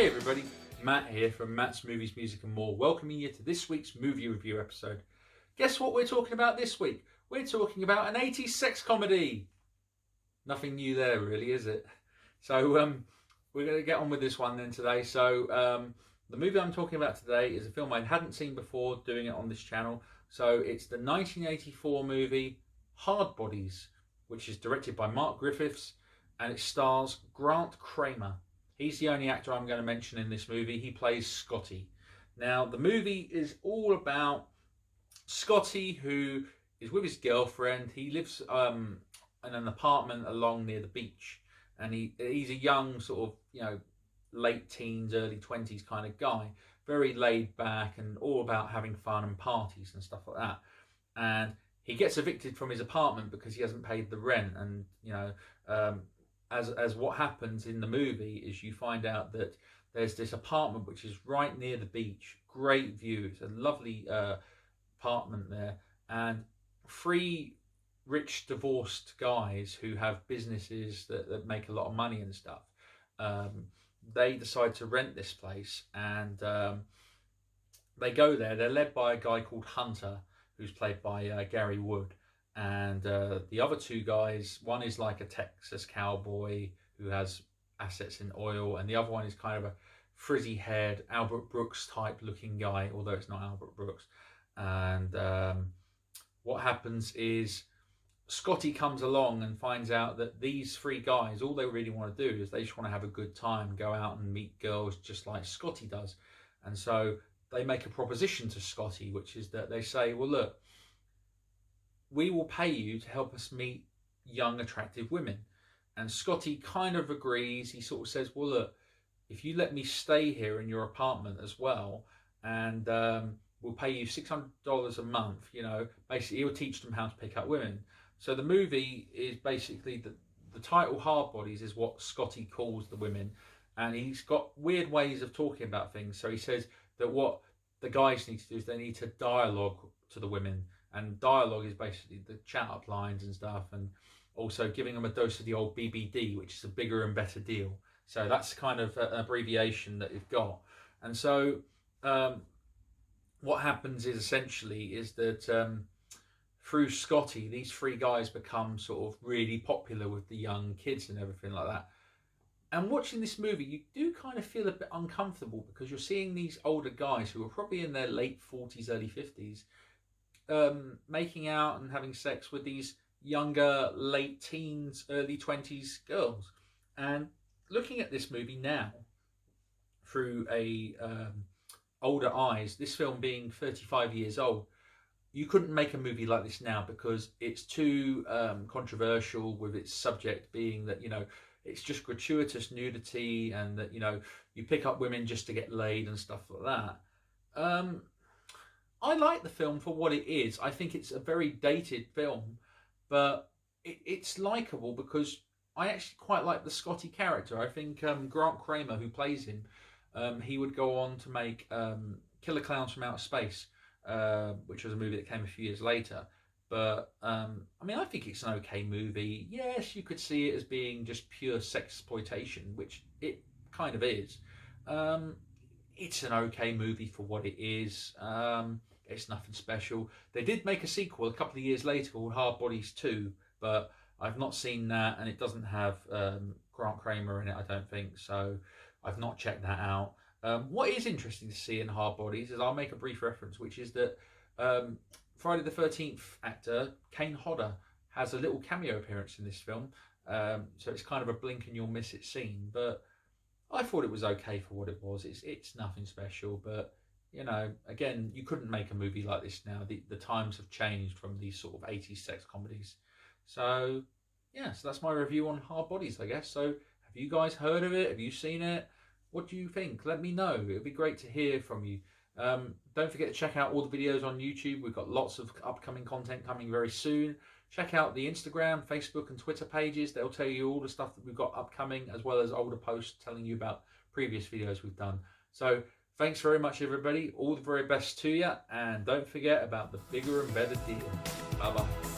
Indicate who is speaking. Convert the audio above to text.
Speaker 1: Hey everybody, Matt here from Matt's Movies, Music and More, welcoming you to this week's movie review episode. Guess what we're talking about this week? We're talking about an 80s sex comedy. Nothing new there really, is it? So we're going to get on with this one then today. So the movie I'm talking about today is a film I hadn't seen before doing it on this channel. So it's the 1984 movie Hardbodies, which is directed by Mark Griffiths and it stars Grant Cramer. He's the only actor I'm going to mention in this movie. He plays Scotty. Now, the movie is all about Scotty, who is with his girlfriend. He lives in an apartment along near the beach. And he's a young sort of, late teens, early 20s kind of guy. Very laid back and all about having fun and parties and stuff like that. And he gets evicted from his apartment because he hasn't paid the rent. And, as what happens in the movie is you find out that there's this apartment which is right near the beach, great view, it's a lovely apartment there, and three rich divorced guys who have businesses that make a lot of money and stuff, they decide to rent this place, and they go there. They're led by a guy called Hunter, who's played by Gary Wood. And the other two guys, one is like a Texas cowboy who has assets in oil, and the other one is kind of a frizzy-haired Albert Brooks type looking guy, although it's not Albert Brooks. And what happens is Scotty comes along and finds out that these three guys, all they really want to do is they just want to have a good time, go out and meet girls just like Scotty does. And so they make a proposition to Scotty, which is that they say, well, look, we will pay you to help us meet young, attractive women. And Scotty kind of agrees. He sort of says, well, look, if you let me stay here in your apartment as well, and we'll pay you $600 a month, basically he'll teach them how to pick up women. So the movie is basically, the title Hardbodies is what Scotty calls the women. And he's got weird ways of talking about things. So he says that what the guys need to do is they need to dialogue to the women. And dialogue is basically the chat up lines and stuff, and also giving them a dose of the old BBD, which is a bigger and better deal. So that's kind of an abbreviation that you've got. And so what happens is essentially is that through Scotty, these three guys become sort of really popular with the young kids and everything like that. And watching this movie, you do kind of feel a bit uncomfortable because you're seeing these older guys who are probably in their late 40s, early 50s, making out and having sex with these younger, late teens, early 20s girls. And looking at this movie now through older eyes, this film being 35 years old, you couldn't make a movie like this now because it's too controversial, with its subject being that, it's just gratuitous nudity and that, you pick up women just to get laid and stuff like that. I like the film for what it is. I think it's a very dated film, but it's likeable because I actually quite like the Scotty character. I think Grant Cramer, who plays him, he would go on to make Killer Clowns from Outer Space, which was a movie that came a few years later. But, I think it's an okay movie. Yes, you could see it as being just pure sexploitation, which it kind of is. It's an okay movie for what it is. It's nothing special. They did make a sequel a couple of years later called Hardbodies 2, but I've not seen that, and it doesn't have Grant Cramer in it, I don't think, so I've not checked that out. What is interesting to see in Hardbodies is, I'll make a brief reference, which is that Friday the 13th actor Kane Hodder has a little cameo appearance in this film, so it's kind of a blink and you'll miss it scene, but I thought it was okay for what it was. It's nothing special, but again, you couldn't make a movie like this now. The times have changed from these sort of 80s sex comedies. So yeah, so that's my review on Hardbodies, I guess. So have you guys heard of it? Have you seen it? What do you think? Let me know. It would be great to hear from you. Don't forget to check out all the videos on YouTube. We've got lots of upcoming content coming very soon. Check out the Instagram, Facebook and Twitter pages. They'll tell you all the stuff that we've got upcoming, as well as older posts telling you about previous videos we've done. So thanks very much, everybody. All the very best to you. And don't forget about the bigger and better deal. Bye-bye.